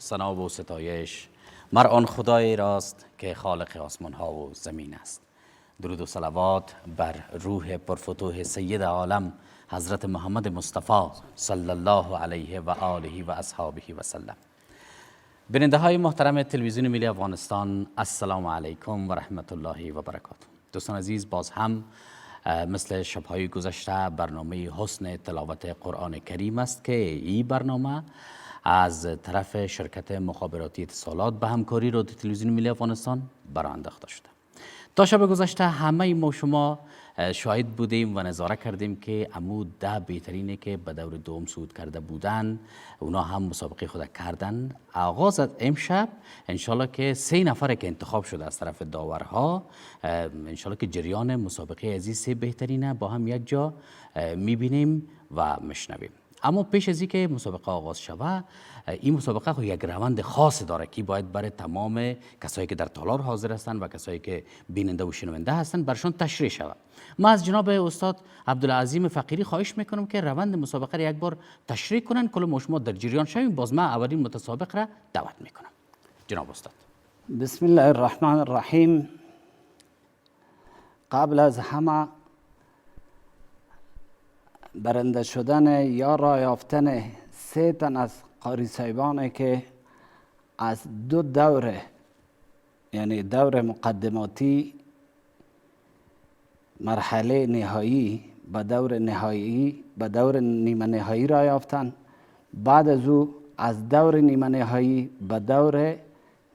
ثنا و ستایش مر آن خدای راست که خالق آسمان ها و زمین است. درود و صلوات بر روح پرفتوح سید عالم حضرت محمد مصطفی صلی الله علیه و آله و اصحابه و سلم. بیننده های محترم تلویزیون ملی افغانستان، السلام علیکم و رحمت الله و برکاته. دوستان عزیز، باز هم مثل شبهای گذشته برنامه حسن تلاوت قرآن کریم است که این برنامه از طرف شرکت مخابراتی اتصالات به همکاری رادیو تلویزیون ملی افغانستان برآورده انداخته شده. تا شب گذشته همه ما شما شاهد بودیم و نظاره کردیم که عمود 10 بهترینه که به دور دوم صعود کرده بودن اونا هم مسابقه خود کردن. آغاز از امشب انشالله که 3 نفر که انتخاب شده از طرف داورها، انشالله که جریان مسابقه از این 3 بهترینه با هم یک جا میبینیم و میشنویم. اما پیش از اینکه مسابقه آغاز شود، این مسابقه خود یک روند خاص داره که باید برای تمام کسایی که در تالار حاضر هستند و کسایی که بیننده و شنونده هستند برشان تشریح شود. ما از جناب استاد عبدالعظیم فقیری خواهش میکنم که روند مسابقه را یک بار تشریح کنن، کل ما شما در جریان شویم. باز ما اولین متسابق را دعوت میکنم. جناب استاد. بسم الله الرحمن الرحیم. قبل از همه برنده شدن یا راه یافتن 3 تن از قاری صاحبانی که از 2 دوره، یعنی دور مقدماتی مرحله نهایی به دور نهایی به دور نیمه نهایی راه یافتن، بعد از او از دور نیمه نهایی به دور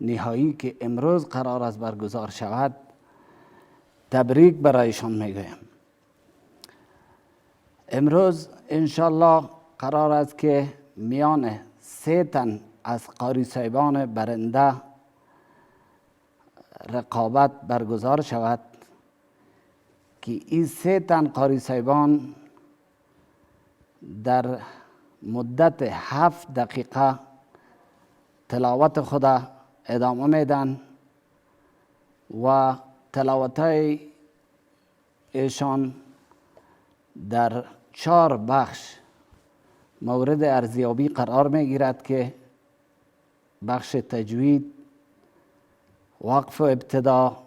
نهایی که امروز قرار است برگزار شود تبریک برایشان میگویم. امروز انشالله قرار است که میان 3 تن از قاری صاحبان برنده رقابت برگزار شود که این 3 تن قاری صاحبان در مدت 7 دقیقه تلاوت خود ادامه میدن و تلاوت های ایشان در 4 بخش مورد ارزیابی قرار می گیرد که بخش تجوید، وقف و ابتدا،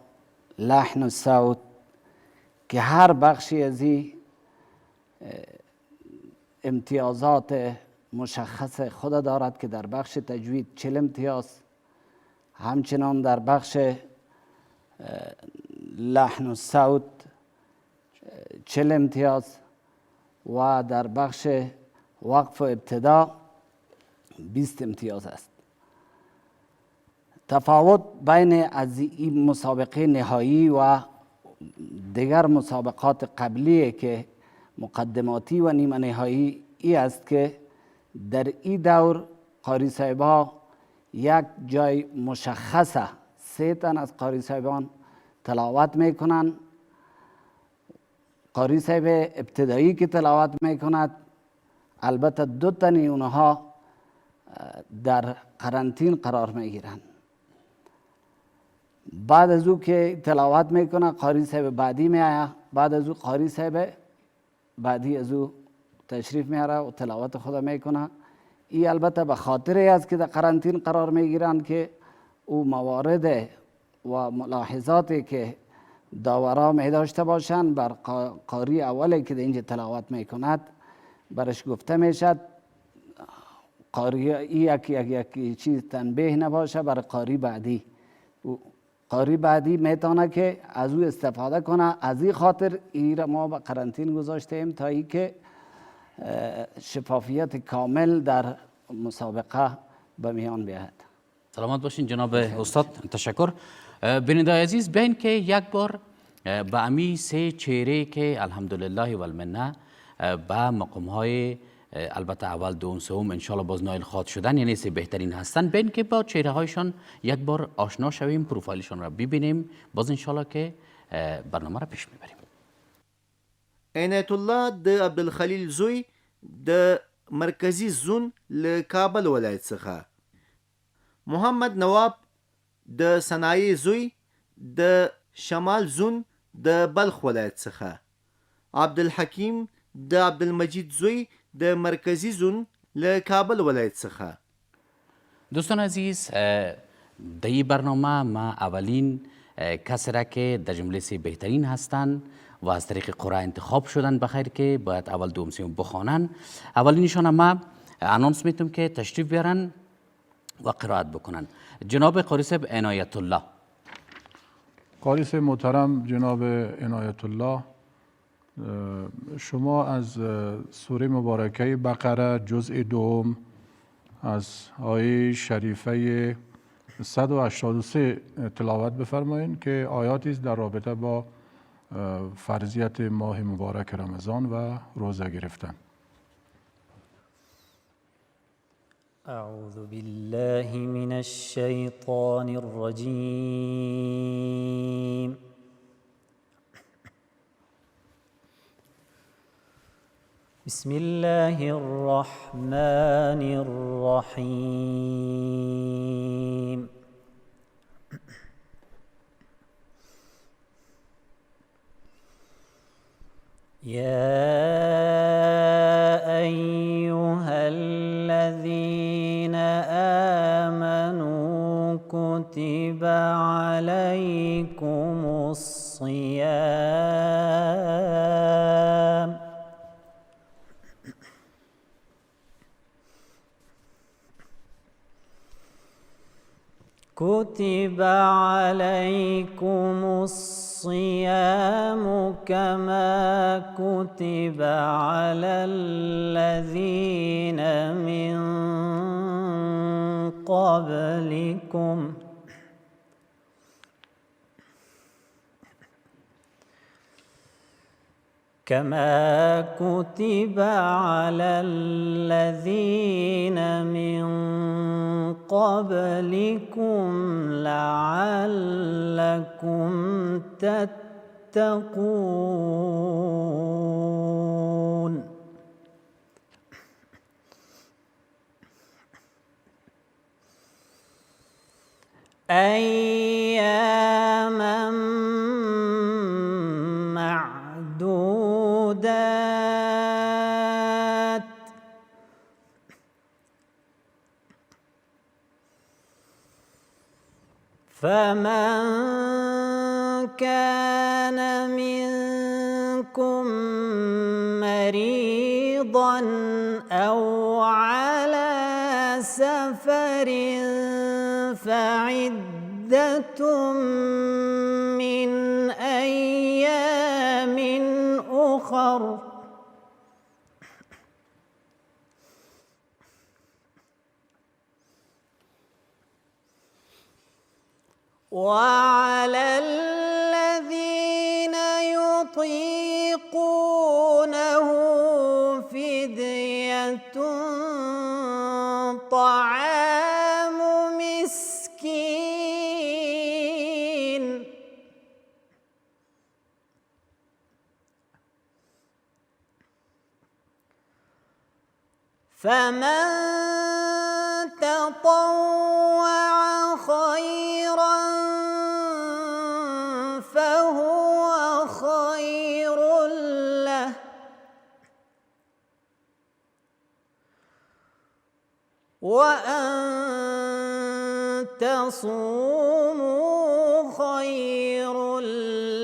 لحن و صوت، که هر بخشی از این امتیازات مشخص خود دارد که در بخش تجوید 40 امتیاز، همچنان در بخش لحن و صوت 40 امتیاز و در بخش وقف و ابتدا 20 امتیاز است. تفاوت بین از این مسابقه نهایی و دیگر مسابقات قبلی که مقدماتی و نیمه نهایی ای است که در این دور قاری صاحبا یک جای مشخصه 3 تن از قاری صاحبان تلاوت میکنن. قاری صاحب ابتدایی که تلاوت میکند البته 2 تن اونها در قرنطین قرار میگیرند. بعد از او که تلاوت میکنه قاری صاحب بعدی میآید، بعد از او قاری صاحب بعدی از او تشریف میاره و تلاوت خود میکنه. این البته به خاطر است که در قرنطین قرار میگیرند که او موارد و ملاحظاتی که داورا می داشته باشند بر قاری اولی که در اینجا تلاوت میکند برش گفته میشد. قاری یک چیز تنبیه نباشه برای قاری بعدی. قاری بعدی میتونه که از او استفاده کنه. از این خاطر این ما به قرنطین گذاشتیم تا ای که شفافیت کامل در مسابقه به میان بیاید. سلامت باشین جناب استاد. تشکر. بیننده عزیز، بین که یک بار به امی 3 چهره که الحمدلله و المنه به مقام های البته اول، دوم، سوم انشالله باز نایل خواد شدن، یعنی 3 بهترین هستن، بین که با چهره هایشان یک بار آشنا شویم، پروفایلشان را ببینیم، باز انشالله که برنامه را پیش میبریم. عنایت الله د عبدالخلیل زوی د مرکزی زون له کابل ولایت څخه، محمد نواب د صنایع زوی د شمال زون د بلخ ولایت څخه، عبدالحکیم د عبدالمجید زوی د مرکزی زون له کابل ولایت څخه، دوستان عزیز، در این برنامه ما اولین کسی را که در جمله سی بهترین هستند و از طریق قرعه انتخاب شدن بخیر که باید اول دوم سوم بخوانن، اولینشان ما انانس میتونم که تشریف بیارن و قرائت بکنن. جناب قاری صاحب عنایت الله. قاری صاحب محترم جناب عنایت الله، شما از سوره مبارکه بقره جزء دوم از آیه شریفه 183 تلاوت بفرمایید که آیاتی است در رابطه با فرضیت ماه مبارک رمضان و روزه گرفتن. اعوذ بالله من الشیطان الرجیم. بسم الله الرحمن الرحیم. يا أيها الذين آمنوا كتب عليكم الصيام كما كتب على الذين من قبلكم لعلكم تتقون. أياما معدودات فمن كان منكم مريضا أو على سفر فعدة من أيام أخر وعلى الذين يطيقونه فدية طعام مسكين فمن تطوع خيرا فهو خير له وأن تصوموا خير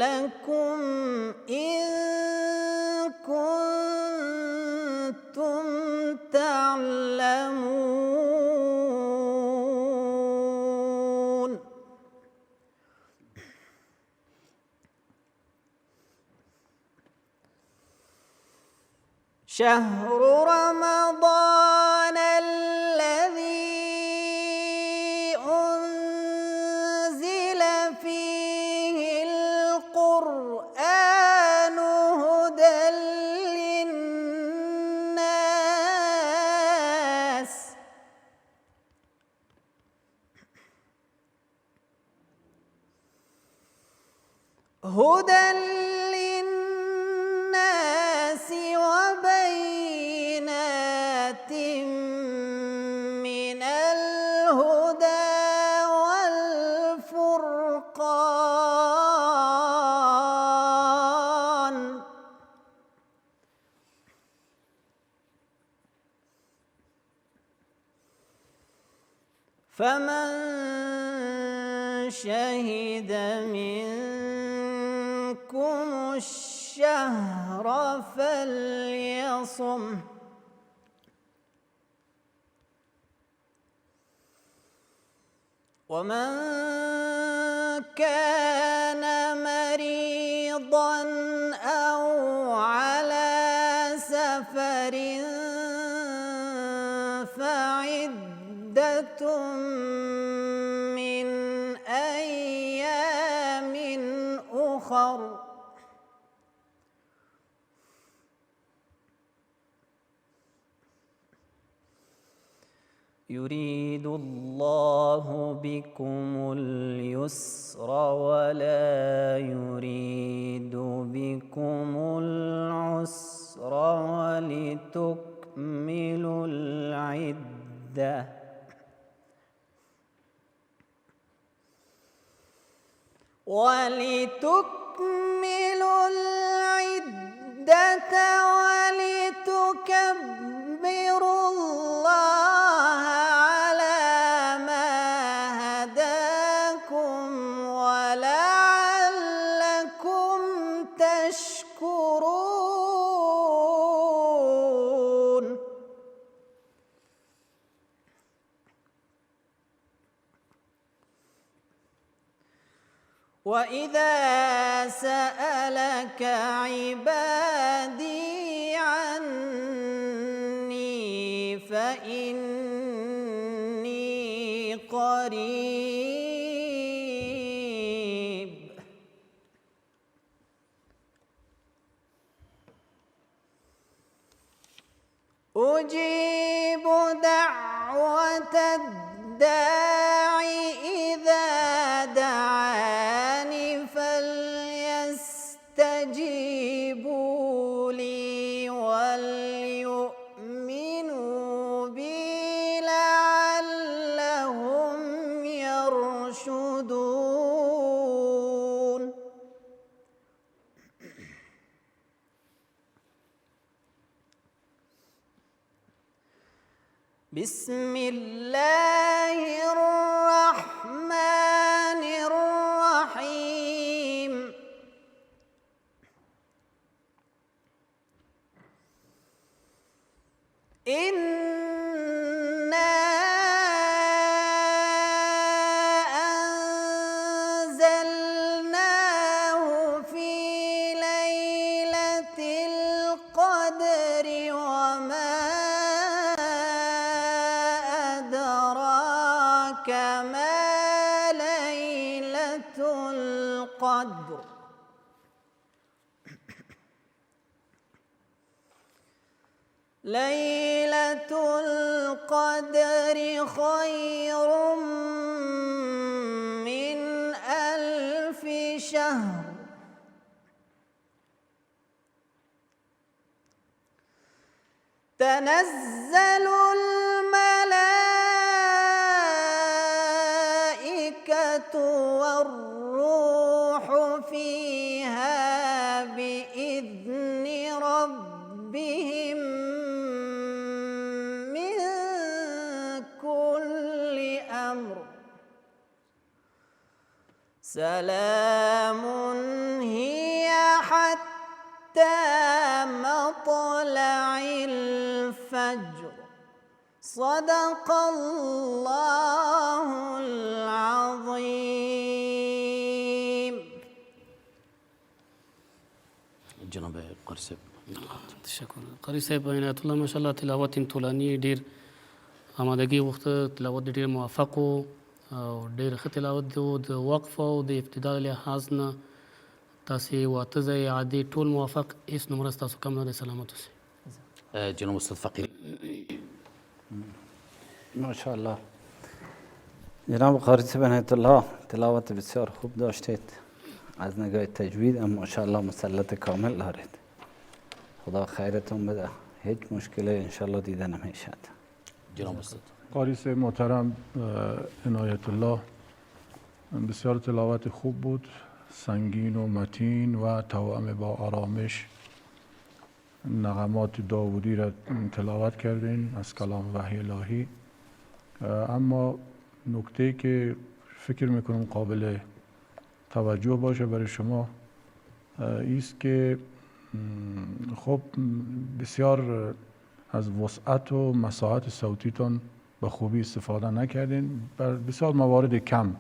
لكم إن كنتم تعلمون. شهر رمضان الذي أنزل فيه القرآن هدى للناس وبينات من الهدى والفرقان فمن شهد منكم الشهر فليصم. ومن كان مريضا أو على سفر فعدة من أيام أخر. يريد الله بكم اليسر ولا يريد بكم العسر ولتكملوا العدة ولتكبروا الله على ما هداكم ولعلكم تشكرون. وإذا سألك عبادي عني فإني قريب أجيب دعوة الداع إذا دعاني فليستجيبوا لي وليؤمنوا بي لعلهم يرشدون. بسم الله الرحمن الرحيم. إنا أنزلناه في ليلة القدر وما أدراك ما ليلة القدر. ليلة القدر خير من 1000 شهر. تنزل الملائكة والروح فيها بإذن ربهم من كل أمر. سلام هي حتى مطلع الفجر. صدق الله العظيم. جناب قاری صاحب تشکر. قاری صاحب عنایت الله ماشاءالله تلاوت طولانی ډیر آمادګي وخت تلاوت ډیر موافق او ډیر ښه تلاوت و د وقف او د ابتدا لحاظ نه تاسې واته ځای عادي ټول موافق هیڅ نمره ستاسو کم نه دی. سلامت اوسئ. جناب استاد فقیری ماشاءالله جناب قاری صاحب عنایت الله تلاوت بسیار خوب داشتید. از نگاه تجوید هم ماشاءالله مسلط کامل دارید. خدا خیرتون بده. هیچ مشکلی انشالله دیده نمیشد. جناب استاد قاری صاحب محترم عنایت الله بسیار تلاوت خوب بود، سنگین و متین و توأم با آرامش نغمات داوودی را تلاوت کردین از کلام وحی الهی. اما نکته که فکر میکنم قابل توجه باشه برای شما ایست که خب بسیار از وسعت و مساحت صوتیتون به خوبی استفاده نکردین، بر بسیار موارد کم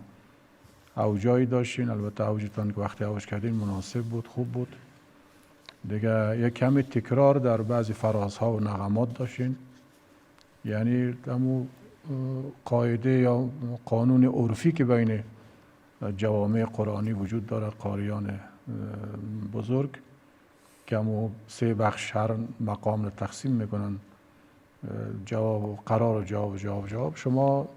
اوجایی داشتین. البته اوجتون که وقتی اوج کردین مناسب بود، خوب بود دیگه. یک کمی تکرار در بعضی فرازها و نغمات داشتین، یعنی همون قاعده یا قانون عرفی که بین جوامع قرآنی وجود داره، قاریان بزرگ که همون 3 بخش هر مقام رو تقسیم میکنن، جواب و قرار و جواب. شما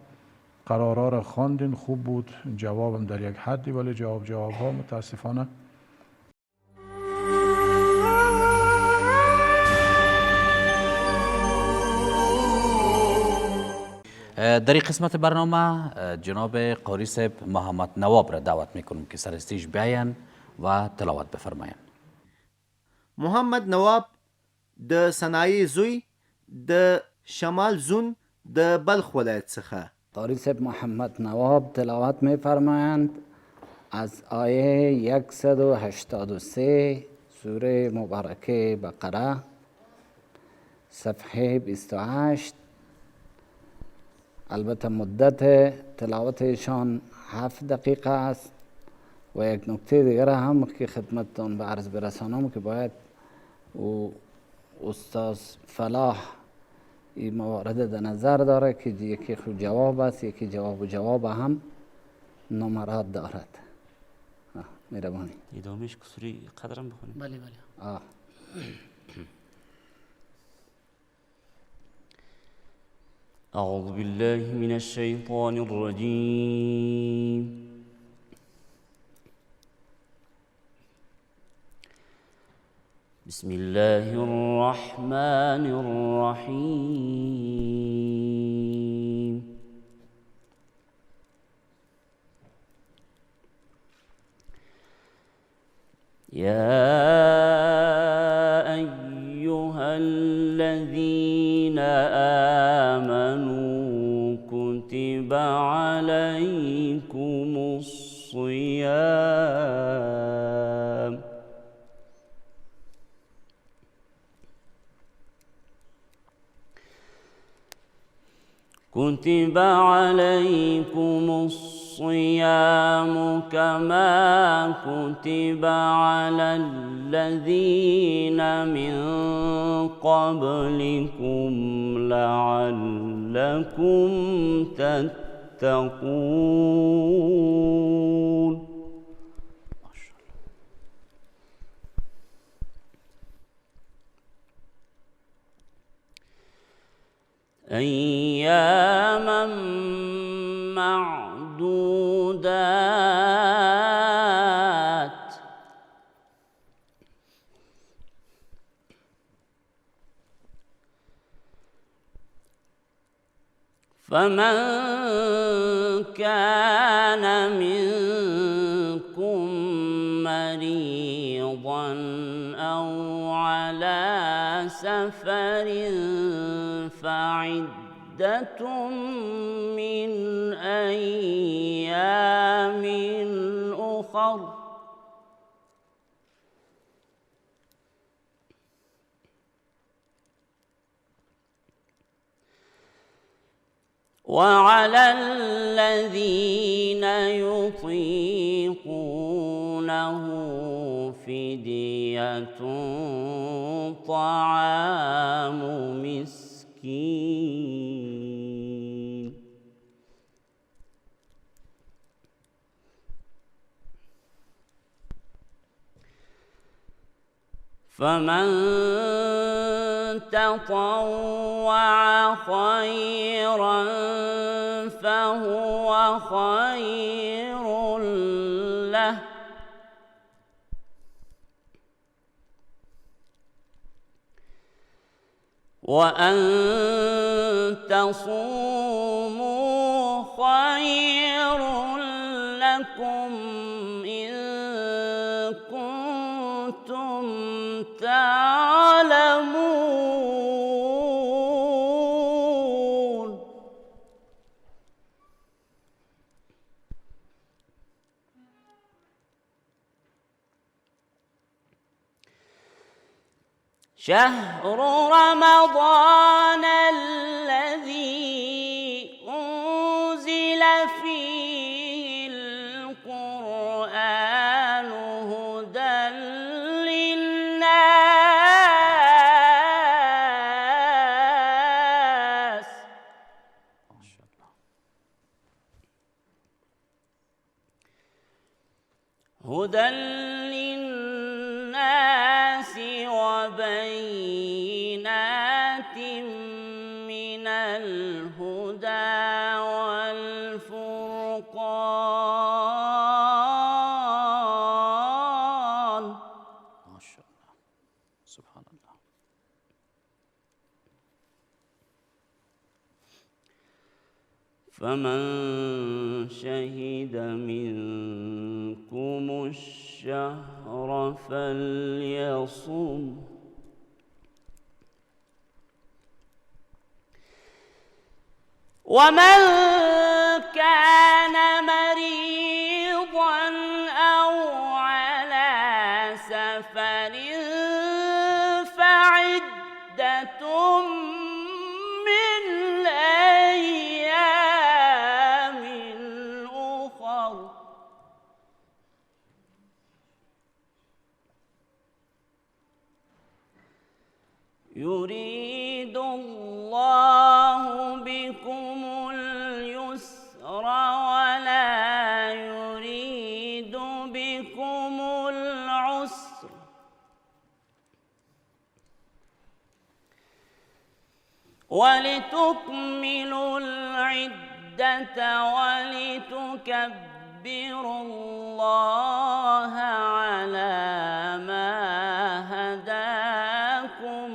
قرارها رو خواندین، خوب بود، جوابم در یک حدی، ولی جواب ها متاسفانه در این قسمت برنامه جناب قاری صاحب محمد نواب را دعوت میکنم که سر استیج بیاین و تلاوت بفرماین. محمد نواب د صنایع زوی د شمال زون د بلخ ولایت څخه. قاری صاحب محمد نواب تلاوت میفرمایند از آیه 183 سوره مبارکه بقره صفحه 28. البته مدت تلاوتشان 7 دقیقه است. و یک نکته دیگر هم که خدمتتان به عرض برسانم که باید او استاد فلاح این موارد در نظر داره که یکی خود جواب است، یکی جواب هم نمرات دارد. مهربانی. ادامهش کسوری قدرم بخونیم. بله بله. أعوذ بالله من الشيطان الرجيم. بسم الله الرحمن الرحيم. يا أيها الذين آمنوا كتب عليكم الصيام كما كتب على الذين من قبلكم لعلكم تتقون. أياما معدودات فمن كان منكم مريضا أو على سفر فعدة من أيام أخر وعلى الذين يطيقونه فدية طعام مسكين فمن تطوع خيرا فهو خير له وأن تصوموا خير لكم إن كنتم تعلمون. شهر رمضان الذي أنزل فيه القرآن هدى للناس وبينات من الهدى والفرقان. ما شاء الله سبحان الله. فمن شهد منكم الشهر فليصم ومن كان مريضا أو على سفر فعدة من أيام أخر. يريد الله بكم اليسر ولا يريد بكم العسر ولتكملوا العدة ولتكبروا الله على ما هداكم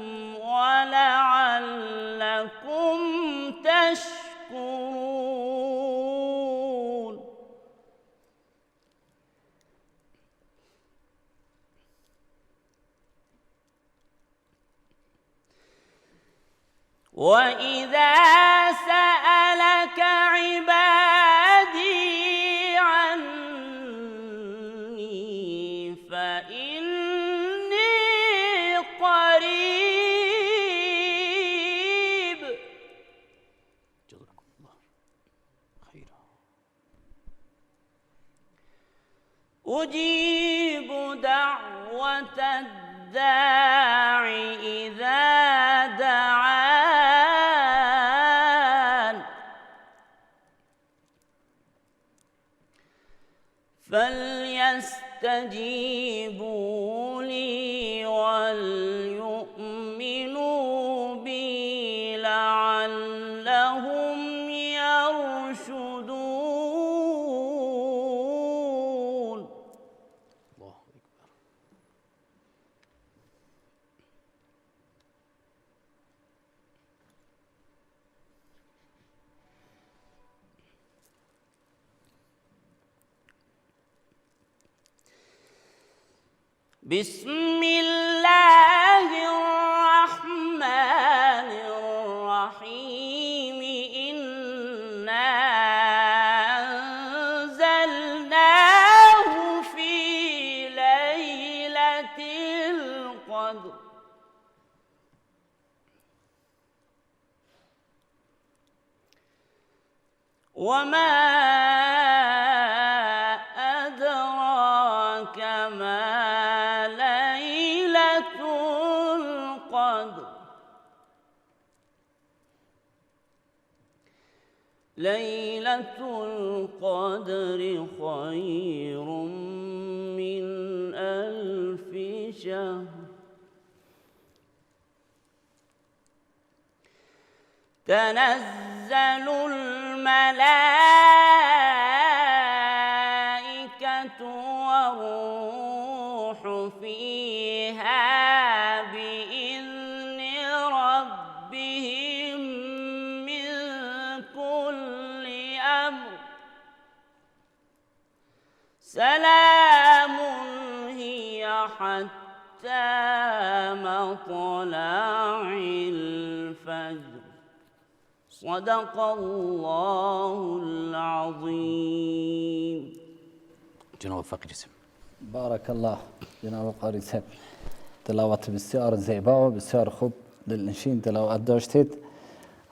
ولعلكم تشكرون. وإذا سألك عبادي عني فإني قريب جزاكم الله خيرا. أجيب دعوة الداع إذا دعان فليستجيبوا لي وليؤمنوا بي لعلهم يرشدون. الله أكبر. بسم الله الرحمن الرحيم. إنا أنزلناه في ليلة القدر وما أدراك ما ليلة القدر. ليلة القدر خير من 1000 شهر. تنزل الملائكة والروح فيها بإذن ربهم من كل أمر. سلام هي حتى مطلع الفجر. صدق الله العظيم. جناب فقیر اسم. بارك الله جناب قاری صاحب. تلاوت بسیار زیبا و بسیار خوب دلنشین تلاوت داشتید.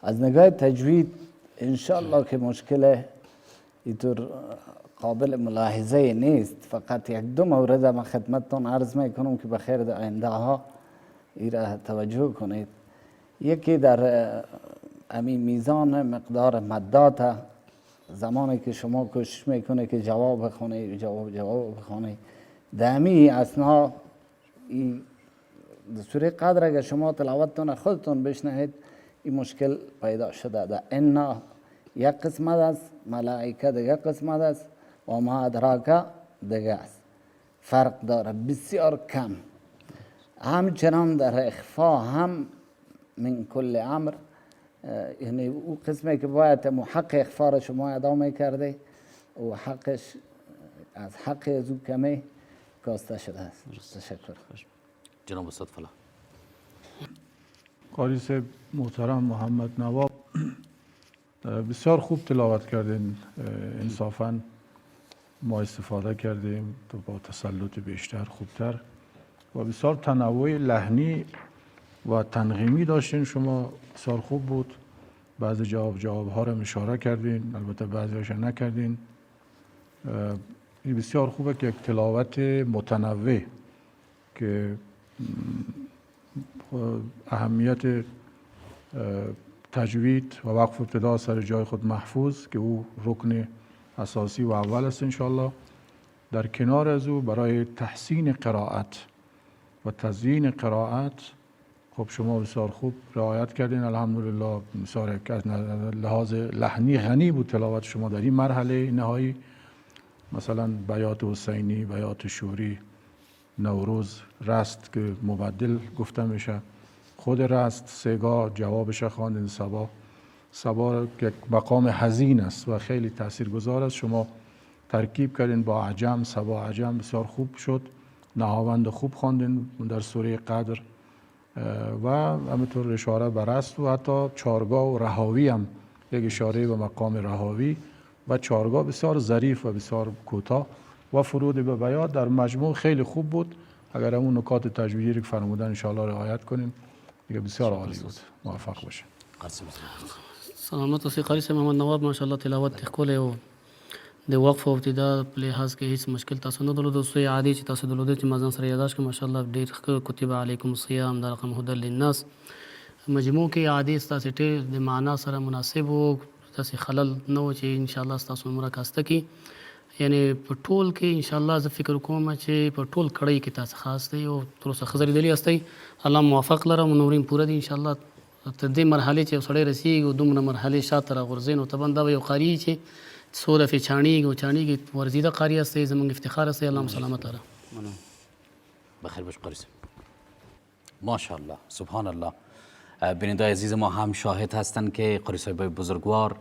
از نگاه تجوید انشالله که مشکل اینطور قابل ملاحظه نیست، فقط یک دو مورد من خدمتتون عرض میکنم که بخیر در آینده ها ایره توجه کنید. یکی در امی میزان مقدار مدات، زمانی که شما کوشش میکنه که جواب بخونه جواب بخونه دمی اسنا سوره قدر اگر شما تلاوتتون خودتون بشنهید این مشکل پیدا شده ده. انا یک قسمت است، ملائکه دیگه قسمت است و ما ادراک دیگه است، فرق داره بسیار کم. همچنان در اخفا هم من کل امر، یعنی او قسمی که باید حق اخفا را شما ادا میکرده و حقش از حق از او کمی کاسته شده است. تشکر. جناب استاد فلاح. قاری صاحب محترم محمد نواب بسیار خوب تلاوت کردین. انصافا ما استفاده کردیم تو با تسلط بیشتر خوبتر و بسیار تنوع لحنی و تنظیمی داشتین شما، بسیار خوب بود. بعضی جواب ها رو اشاره کردین، البته بعضی هاش نکردین. این بسیار خوبه که یک تلاوت متنوع که اهمیت تجوید و وقف ابتدا سر جای خود محفوظ که او رکن اساسی و اول است انشاءالله. در کنار از او برای تحسین قرائت و تزیین قرائت خب شما بسیار خوب رعایت کردین الحمدلله. بسیار از لحاظ لحنی غنی بود تلاوت شما در این مرحله نهایی. مثلا بیات حسینی، بیات شوری، نوروز، رست که مبدل گفته میشه، خود رست سگاه جوابش خواندین، سبا که مقام حزین است و خیلی تاثیرگذار است، شما ترکیب کردین با عجم، سبا عجم، بسیار خوب شد. نهاوند خوب خواندین در سوره قدر و همینطور اشاره به رست و حتی چارگاه و رهاوی هم یک اشاره به مقام رهاوی و چارگاه بسیار ظریف و بسیار کوتاه و فرود به بیات در مجموع خیلی خوب بود. اگر همون نکات تجویدی که فرمودن انشاءالله رعایت کنیم دیگه بسیار عالی بود. موفق باشین. سلامت اوسئ قاری صاحب. محمد نواب ماشاءالله تلاوت ښکلی و د وقف او ابتدا په لحاظ کې هیڅ مشکل تاسو نه درلود. سوی عادي چې تاسو درلودی چې ما ځان سره یاداشت کړم ماشاءالله ډېر ښه. کتب علیکم الصیام دا رقم هدى للناس مجموع کې عادي ستاسو ټیر د معنا سره مناسب و، تاسو خلل نه و چې انشاءالله ستاسو عمره کاسته کی. یعنی په ټول کې انشاءالله زه فکر کوم چې په ټول کړی کې تاسو خاص دی او تر اوسه ښه ځلېدلي یاستئ. الله موفق لرم. نورین پوره دي انشاءالله. تر دې مرحلې چې یو سړی رسېږي او دومره مرحلې شاته راغورځوي نو طبعا دا به یو قاري چې څو دفعې چاڼېږي ورزیده قاري هستئ، زموږ افتخار هستئ. الله سلامت لره. بخیر باش قاری صاحب. ماشاءالله سبحان الله. بیننده عزیز ما هم شاهد هستند که قاری صاحب بزرگوار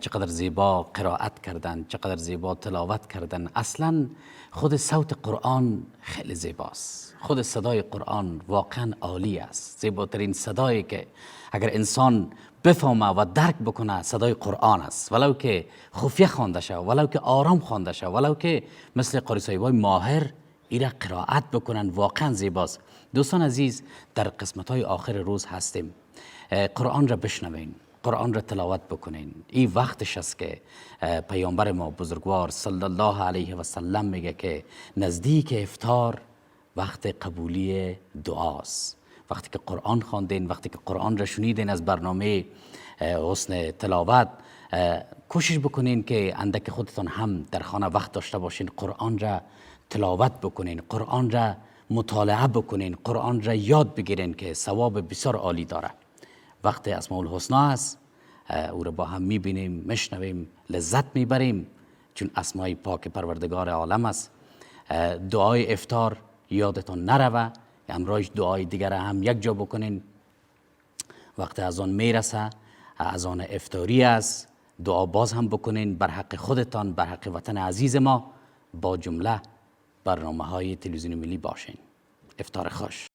چقدر زیبا قرائت کردن، چقدر زیبا تلاوت کردن. اصلا خود صوت قرآن خیلی زیباست. خود صدای قرآن واقعا عالی است. زیباترین صدایی که اگر انسان بفهمه و درک بکنه صدای قرآن است، ولو که خفیه خوانده شه، ولو که آرام خوانده شه، ولو که مثل قاری صاحبای ماهر ایره قرائت بکنن، واقعا زیباست. دوستان عزیز، در قسمت های آخر روز هستیم. قرآن را بشنوین، قرآن را تلاوت بکنین. این وقتش است که پیامبر ما بزرگوار صلی الله علیه و سلم میگه که نزدیک افطار وقت قبولی دعاست. وقتی که قرآن خواندین، وقتی که قرآن را شنیدین از برنامه حسن تلاوت، کوشش بکنین که اندک خودتان هم در خانه وقت داشته باشین، قرآن را تلاوت بکنین، قرآن را مطالعه بکنین، قرآن را یاد بگیرین که ثواب بسیار عالی داره. وقت اسماء الحسنا است، او را با هم میبینیم، میشنویم، لذت میبریم چون اسمای پاک پروردگار عالم است. دعای افطار یادتان نروه، امروز دعای دیگر هم یک جا بکنین. وقت اذان میرسه، اذان افطاری است، دعا باز هم بکنین بر حق خودتان، بر حق وطن عزیز ما. با جمله برنامه های تلویزیون ملی باشین. افطار خوش.